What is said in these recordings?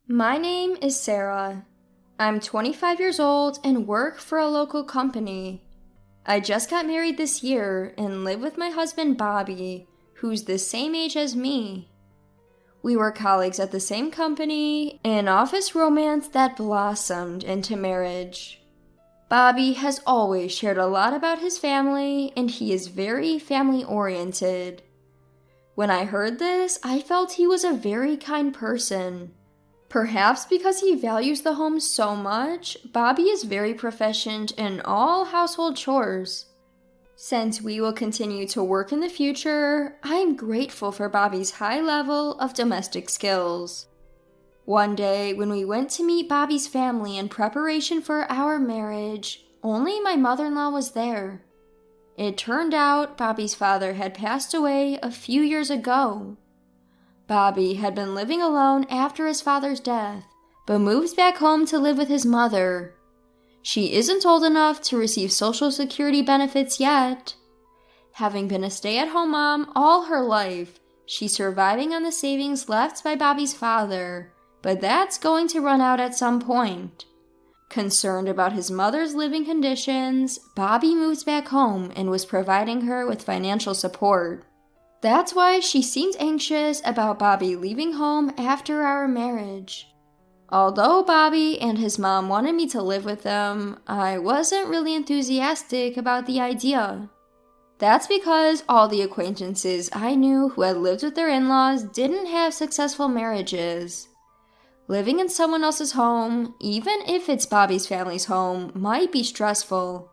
My name is Sarah. I'm 25 years old and work for a local company. I just got married this year and live with my husband Bobby, who's the same age as me. We were colleagues at the same company, an office romance that blossomed into marriage. Bobby has always shared a lot about his family, and he is very family-oriented. When I heard this, I felt he was a very kind person. Perhaps because he values the home so much, Bobby is very proficient in all household chores. Since we will continue to work in the future, I am grateful for Bobby's high level of domestic skills. One day, when we went to meet Bobby's family in preparation for our marriage, only my mother-in-law was there. It turned out Bobby's father had passed away a few years ago. Bobby had been living alone after his father's death, but moves back home to live with his mother. She isn't old enough to receive Social Security benefits yet. Having been a stay-at-home mom all her life, she's surviving on the savings left by Bobby's father, but that's going to run out at some point. Concerned about his mother's living conditions, Bobby moves back home and was providing her with financial support. That's why she seemed anxious about Bobby leaving home after our marriage. Although Bobby and his mom wanted me to live with them, I wasn't really enthusiastic about the idea. That's because all the acquaintances I knew who had lived with their in-laws didn't have successful marriages. Living in someone else's home, even if it's Bobby's family's home, might be stressful.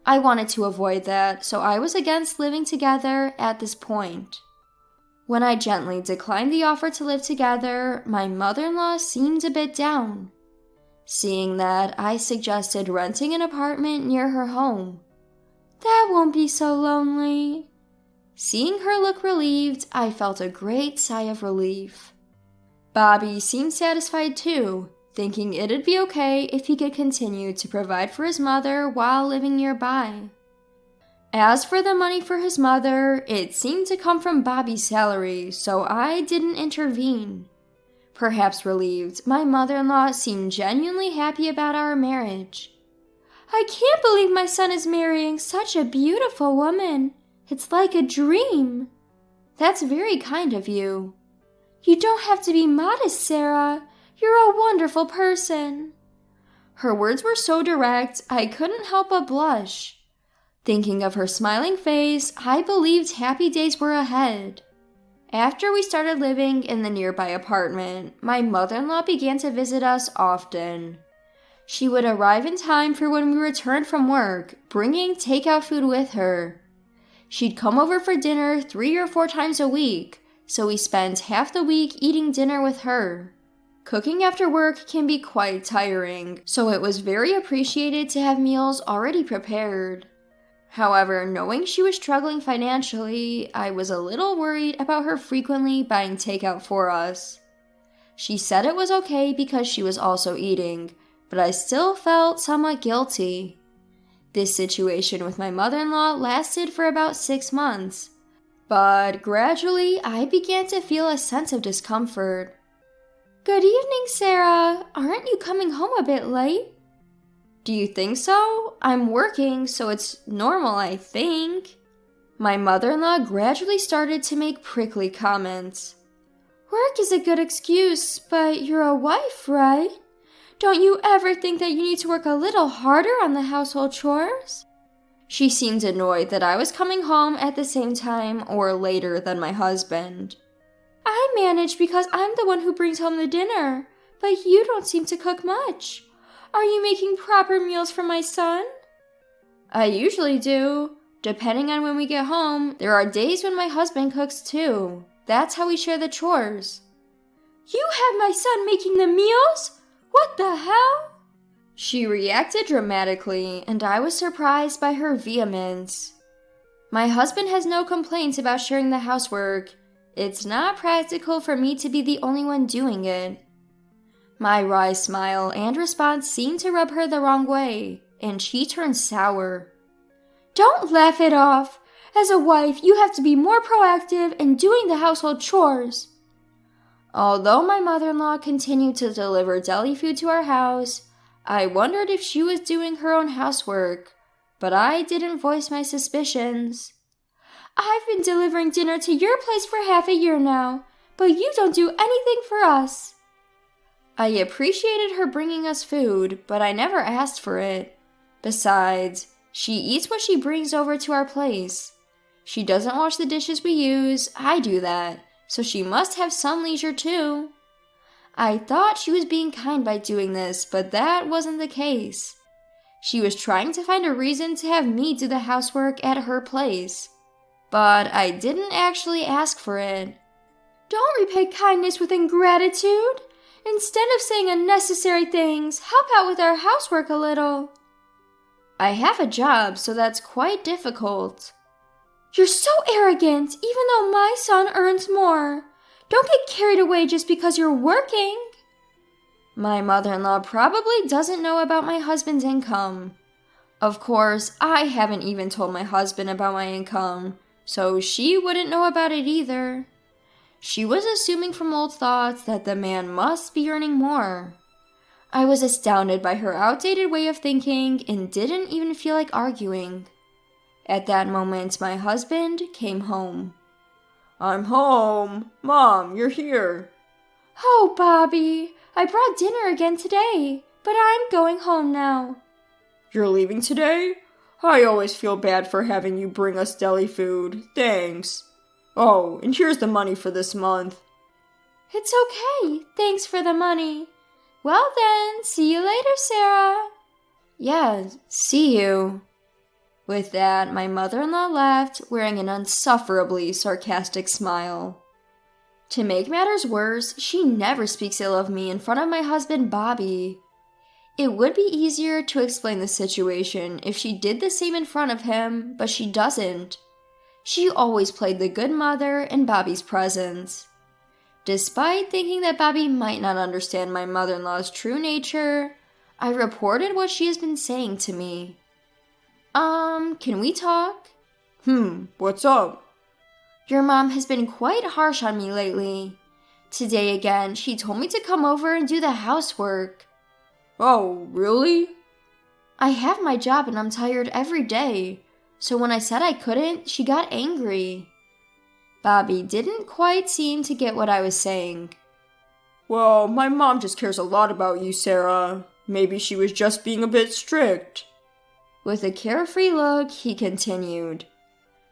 I wanted to avoid that, so I was against living together at this point. When I gently declined the offer to live together, my mother-in-law seemed a bit down. Seeing that, I suggested renting an apartment near her home. That won't be so lonely. Seeing her look relieved, I felt a great sigh of relief. Bobby seemed satisfied too, thinking it'd be okay if he could continue to provide for his mother while living nearby. As for the money for his mother, it seemed to come from Bobby's salary, so I didn't intervene. Perhaps relieved, my mother-in-law seemed genuinely happy about our marriage. I can't believe my son is marrying such a beautiful woman. It's like a dream. That's very kind of you. You don't have to be modest, Sarah. You're a wonderful person. Her words were so direct, I couldn't help but blush. Thinking of her smiling face, I believed happy days were ahead. After we started living in the nearby apartment, my mother-in-law began to visit us often. She would arrive in time for when we returned from work, bringing takeout food with her. She'd come over for dinner 3 or 4 times a week, so we spent half the week eating dinner with her. Cooking after work can be quite tiring, so it was very appreciated to have meals already prepared. However, knowing she was struggling financially, I was a little worried about her frequently buying takeout for us. She said it was okay because she was also eating, but I still felt somewhat guilty. This situation with my mother-in-law lasted for about 6 months, but gradually I began to feel a sense of discomfort. Good evening, Sarah. Aren't you coming home a bit late? Do you think so? I'm working, so it's normal, I think. My mother-in-law gradually started to make prickly comments. Work is a good excuse, but you're a wife, right? Don't you ever think that you need to work a little harder on the household chores? She seemed annoyed that I was coming home at the same time or later than my husband. I manage because I'm the one who brings home the dinner, but you don't seem to cook much. Are you making proper meals for my son? I usually do. Depending on when we get home, there are days when my husband cooks too. That's how we share the chores. You have my son making the meals? What the hell? She reacted dramatically, and I was surprised by her vehemence. My husband has no complaints about sharing the housework. It's not practical for me to be the only one doing it. My wry smile and response seemed to rub her the wrong way, and she turned sour. Don't laugh it off. As a wife, you have to be more proactive in doing the household chores. Although my mother-in-law continued to deliver deli food to our house, I wondered if she was doing her own housework, but I didn't voice my suspicions. "I've been delivering dinner to your place for half a year now, but you don't do anything for us." I appreciated her bringing us food, but I never asked for it. Besides, she eats what she brings over to our place. She doesn't wash the dishes we use, I do that, so she must have some leisure too. I thought she was being kind by doing this, but that wasn't the case. She was trying to find a reason to have me do the housework at her place. But I didn't actually ask for it. "Don't repay kindness with ingratitude. Instead of saying unnecessary things, help out with our housework a little." I have a job, so that's quite difficult. "You're so arrogant, even though my son earns more. Don't get carried away just because you're working." My mother-in-law probably doesn't know about my husband's income. Of course, I haven't even told my husband about my income, so she wouldn't know about it either. She was assuming from old thoughts that the man must be earning more. I was astounded by her outdated way of thinking and didn't even feel like arguing. At that moment, my husband came home. "I'm home. Mom, you're here." "Oh, Bobby, I brought dinner again today, but I'm going home now." "You're leaving today? I always feel bad for having you bring us deli food. Thanks. Oh, and here's the money for this month." "It's okay. Thanks for the money. Well then, see you later, Sarah." "Yeah, see you." With that, my mother-in-law left, wearing an insufferably sarcastic smile. To make matters worse, she never speaks ill of me in front of my husband, Bobby. It would be easier to explain the situation if she did the same in front of him, but she doesn't. She always played the good mother in Bobby's presence. Despite thinking that Bobby might not understand my mother-in-law's true nature, I reported what she has been saying to me. Can we talk?" What's up?" "Your mom has been quite harsh on me lately. Today again, she told me to come over and do the housework." "Oh, really?" "I have my job and I'm tired every day, so when I said I couldn't, she got angry." Bobby didn't quite seem to get what I was saying. "Well, my mom just cares a lot about you, Sarah. Maybe she was just being a bit strict." With a carefree look, he continued,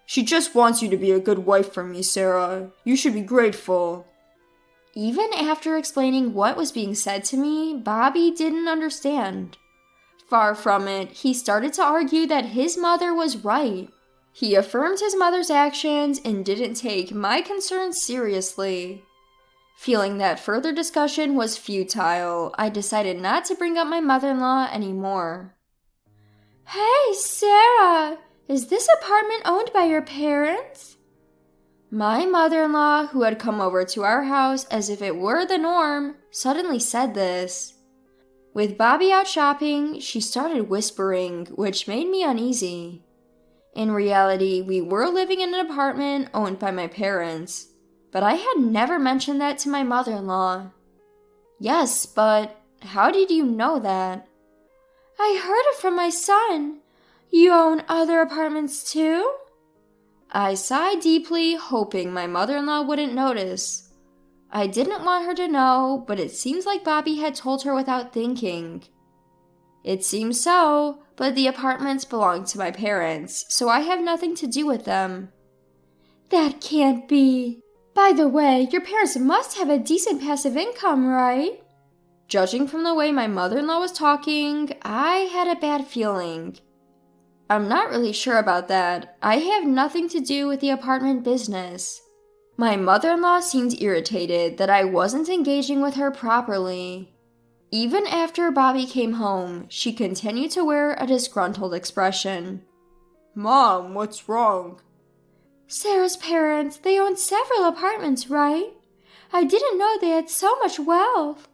"She just wants you to be a good wife for me, Sarah. You should be grateful." Even after explaining what was being said to me, Bobby didn't understand. Far from it, he started to argue that his mother was right. He affirmed his mother's actions and didn't take my concerns seriously. Feeling that further discussion was futile, I decided not to bring up my mother-in-law anymore. "Hey, Sarah, is this apartment owned by your parents?" My mother-in-law, who had come over to our house as if it were the norm, suddenly said this. With Bobby out shopping, she started whispering, which made me uneasy. In reality, we were living in an apartment owned by my parents, but I had never mentioned that to my mother-in-law. "Yes, but how did you know that?" "I heard it from my son. You own other apartments too?" I sighed deeply, hoping my mother-in-law wouldn't notice. I didn't want her to know, but it seems like Bobby had told her without thinking. It seems so, but the apartments belong to my parents, so I have nothing to do with them. "That can't be. By the way, your parents must have a decent passive income, right?" Judging from the way my mother-in-law was talking, I had a bad feeling. "I'm not really sure about that. I have nothing to do with the apartment business." My mother-in-law seemed irritated that I wasn't engaging with her properly. Even after Bobby came home, she continued to wear a disgruntled expression. "Mom, what's wrong?" "Sarah's parents, they own several apartments, right? I didn't know they had so much wealth."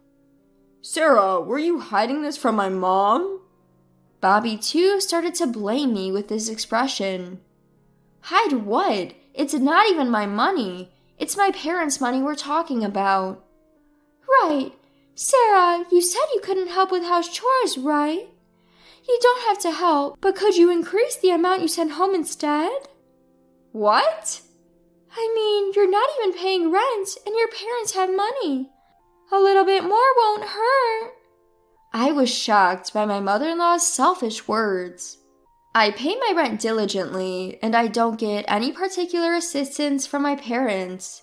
"Sarah, were you hiding this from my mom?" Bobby, too, started to blame me with this expression. "Hide what? It's not even my money. It's my parents' money we're talking about." Right. Sarah, you said you couldn't help with house chores, right? You don't have to help, but could you increase the amount you send home instead? What? I mean, you're not even paying rent, and your parents have money. A little bit more won't hurt. I was shocked by my mother-in-law's selfish words. I pay my rent diligently, and I don't get any particular assistance from my parents.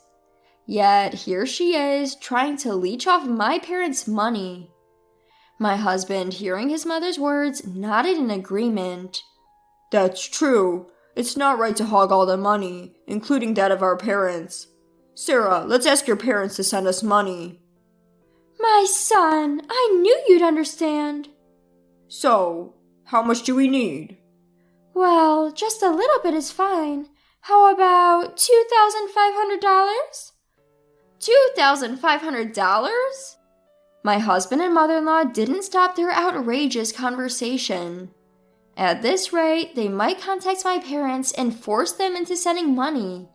Yet here she is, trying to leech off my parents' money. My husband, hearing his mother's words, nodded in agreement. That's true. It's not right to hog all the money, including that of our parents. Sarah, let's ask your parents to send us money. My son, I knew you'd understand. So, how much do we need? Well, just a little bit is fine. How about $2,500? $2,500? My husband and mother-in-law didn't stop their outrageous conversation. At this rate, they might contact my parents and force them into sending money.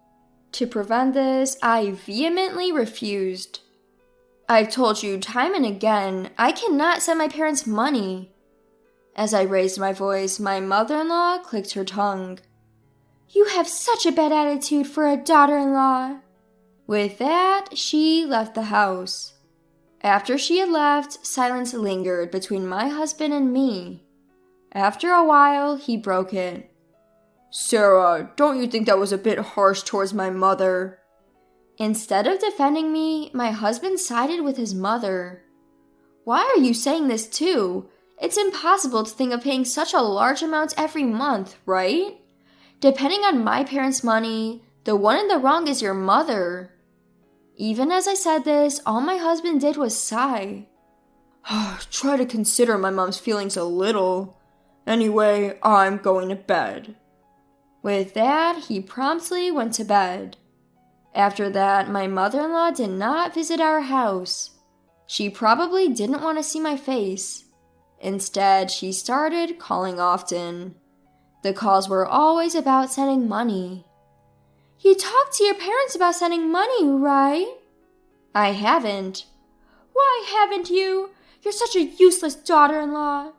To prevent this, I vehemently refused. I've told you time and again, I cannot send my parents money. As I raised my voice, my mother-in-law clicked her tongue. You have such a bad attitude for a daughter-in-law. With that, she left the house. After she had left, silence lingered between my husband and me. After a while, he broke it. Sarah, don't you think that was a bit harsh towards my mother? Instead of defending me, my husband sided with his mother. Why are you saying this too? It's impossible to think of paying such a large amount every month, right? Depending on my parents' money, the one in the wrong is your mother. Even as I said this, all my husband did was sigh. Try to consider my mom's feelings a little. Anyway, I'm going to bed. With that, he promptly went to bed. After that, my mother-in-law did not visit our house. She probably didn't want to see my face. Instead, she started calling often. The calls were always about sending money. You talked to your parents about sending money, right? I haven't. Why haven't you? You're such a useless daughter-in-law.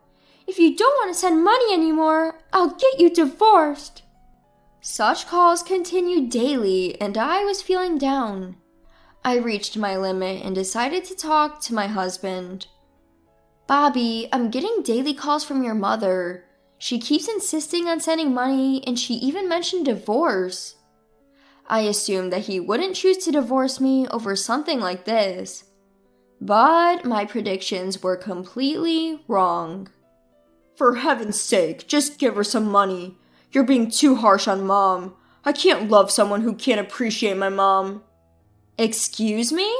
If you don't want to send money anymore, I'll get you divorced. Such calls continued daily, and I was feeling down. I reached my limit and decided to talk to my husband. Bobby, I'm getting daily calls from your mother. She keeps insisting on sending money, and she even mentioned divorce. I assumed that he wouldn't choose to divorce me over something like this. But my predictions were completely wrong. For heaven's sake, just give her some money. You're being too harsh on Mom. I can't love someone who can't appreciate my mom. Excuse me?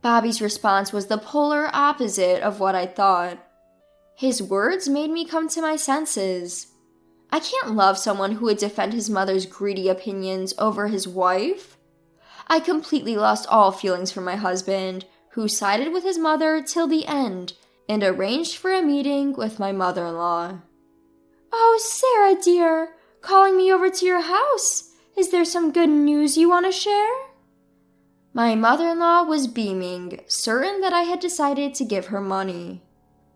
Bobby's response was the polar opposite of what I thought. His words made me come to my senses. I can't love someone who would defend his mother's greedy opinions over his wife. I completely lost all feelings for my husband, who sided with his mother till the end and arranged for a meeting with my mother-in-law. Oh, Sarah dear, calling me over to your house. Is there some good news you want to share? My mother-in-law was beaming, certain that I had decided to give her money.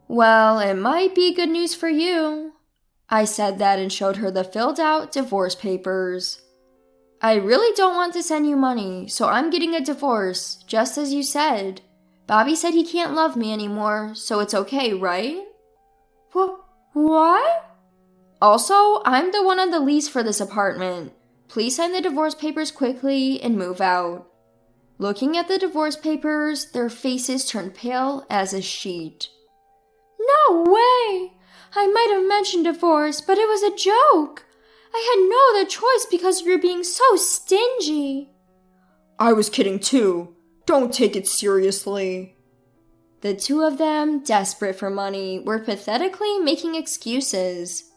Well, it might be good news for you. I said that and showed her the filled-out divorce papers. I really don't want to send you money, so I'm getting a divorce, just as you said. Bobby said he can't love me anymore, so it's okay, right? What? Also, I'm the one on the lease for this apartment. Please sign the divorce papers quickly and move out. Looking at the divorce papers, their faces turned pale as a sheet. No way! I might have mentioned divorce, but it was a joke. I had no other choice because you were being so stingy. I was kidding too. Don't take it seriously. The two of them, desperate for money, were pathetically making excuses.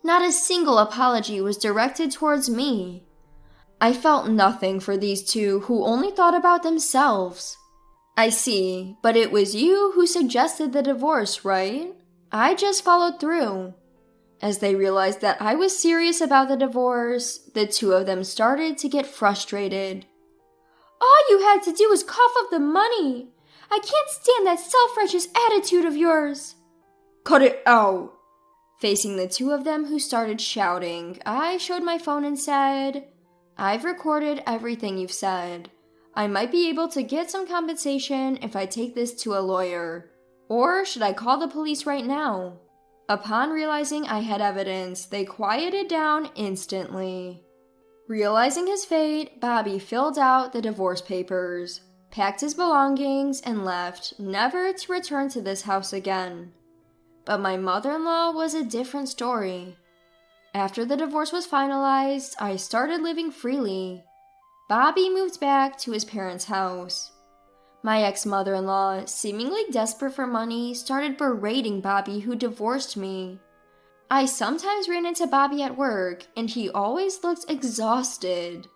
Not a single apology was directed towards me. I felt nothing for these two who only thought about themselves. I see, but it was you who suggested the divorce, right? I just followed through. As they realized that I was serious about the divorce, the two of them started to get frustrated. All you had to do was cough up the money. I can't stand that self-righteous attitude of yours. Cut it out. Facing the two of them who started shouting, I showed my phone and said, I've recorded everything you've said. I might be able to get some compensation if I take this to a lawyer. Or should I call the police right now? Upon realizing I had evidence, they quieted down instantly. Realizing his fate, Bobby filled out the divorce papers, packed his belongings, and left, never to return to this house again. But my mother-in-law was a different story. After the divorce was finalized, I started living freely. Bobby moved back to his parents' house. My ex-mother-in-law, seemingly desperate for money, started berating Bobby, who divorced me. I sometimes ran into Bobby at work, and he always looked exhausted.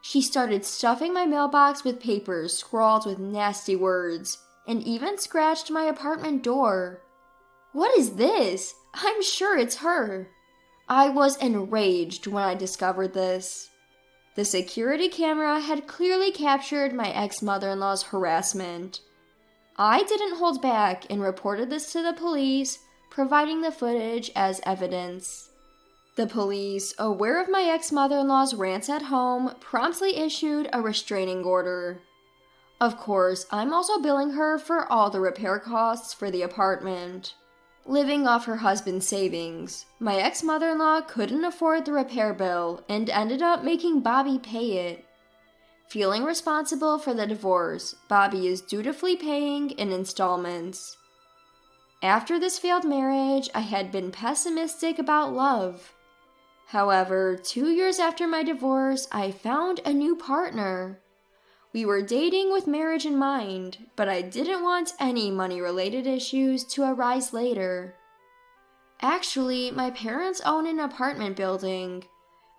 She started stuffing my mailbox with papers scrawled with nasty words, and even scratched my apartment door. What is this? I'm sure it's her. I was enraged when I discovered this. The security camera had clearly captured my ex-mother-in-law's harassment. I didn't hold back and reported this to the police, providing the footage as evidence. The police, aware of my ex-mother-in-law's rants at home, promptly issued a restraining order. Of course, I'm also billing her for all the repair costs for the apartment. Living off her husband's savings, my ex-mother-in-law couldn't afford the repair bill and ended up making Bobby pay it. Feeling responsible for the divorce, Bobby is dutifully paying in installments. After this failed marriage, I had been pessimistic about love. However, 2 years after my divorce, I found a new partner. We were dating with marriage in mind, but I didn't want any money-related issues to arise later. Actually, my parents own an apartment building.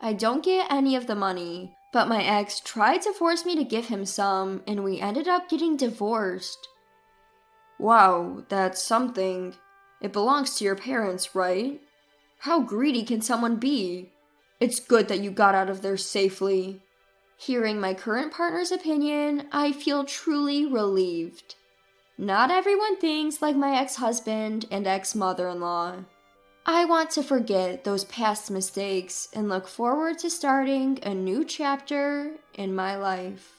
I don't get any of the money, but my ex tried to force me to give him some, and we ended up getting divorced. Wow, that's something. It belongs to your parents, right? How greedy can someone be? It's good that you got out of there safely. Hearing my current partner's opinion, I feel truly relieved. Not everyone thinks like my ex-husband and ex-mother-in-law. I want to forget those past mistakes and look forward to starting a new chapter in my life.